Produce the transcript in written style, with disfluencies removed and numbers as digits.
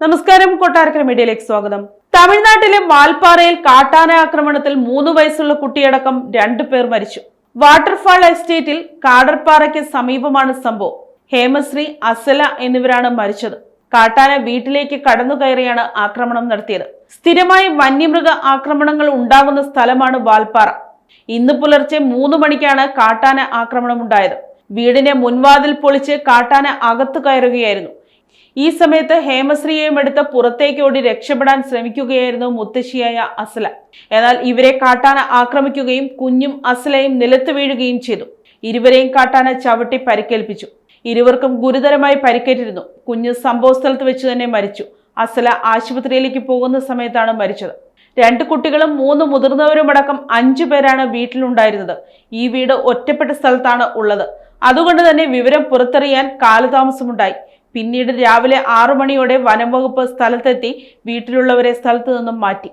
നമസ്കാരം, കൊട്ടാരക്കര മീഡിയയിലേക്ക് സ്വാഗതം. തമിഴ്നാട്ടിലെ വാൽപ്പാറയിൽ കാട്ടാന ആക്രമണത്തിൽ 3 വയസ്സുള്ള കുട്ടിയടക്കം 2 പേർ മരിച്ചു. വാട്ടർഫാൾ എസ്റ്റേറ്റിൽ കാടർപ്പാറയ്ക്ക് സമീപമാണ് സംഭവം. ഹേമശ്രീ, അസല എന്നിവരാണ് മരിച്ചത്. കാട്ടാന വീട്ടിലേക്ക് കടന്നു കയറിയാണ് ആക്രമണം നടത്തിയത്. സ്ഥിരമായി വന്യമൃഗ ആക്രമണങ്ങൾ ഉണ്ടാകുന്ന സ്ഥലമാണ് വാൽപ്പാറ. ഇന്ന് പുലർച്ചെ 3 മണിക്കാണ് കാട്ടാന ആക്രമണം ഉണ്ടായത്. വീടിന്റെ മുൻവാതിൽ പൊളിച്ച് കാട്ടാന അകത്തു കയറുകയായിരുന്നു. ഈ സമയത്ത് ഹേമശ്രീയെയും എടുത്ത് പുറത്തേക്കോടി രക്ഷപ്പെടാൻ ശ്രമിക്കുകയായിരുന്നു മുത്തശ്ശിയായ അസല. എന്നാൽ ഇവരെ കാട്ടാന ആക്രമിക്കുകയും കുഞ്ഞും അസലയും നിലത്ത് വീഴുകയും ചെയ്തു. ഇരുവരെയും കാട്ടാന ചവിട്ടി പരിക്കേൽപ്പിച്ചു. ഇരുവർക്കും ഗുരുതരമായി പരിക്കേറ്റിരുന്നു. കുഞ്ഞ് സംഭവ സ്ഥലത്ത് വെച്ച് തന്നെ മരിച്ചു. അസല ആശുപത്രിയിലേക്ക് പോകുന്ന സമയത്താണ് മരിച്ചത്. 2 കുട്ടികളും 3 മുതിർന്നവരുമടക്കം 5 പേരാണ് വീട്ടിലുണ്ടായിരുന്നത്. ഈ വീട് ഒറ്റപ്പെട്ട സ്ഥലത്താണ് ഉള്ളത്. അതുകൊണ്ട് തന്നെ വിവരം പുറത്തറിയാൻ കാലതാമസമുണ്ടായി. പിന്നീട് രാവിലെ 6 മണിയോടെ വനംവകുപ്പ് സ്ഥലത്തെത്തി വീട്ടിലുള്ളവരെ സ്ഥലത്തു നിന്നും മാറ്റി.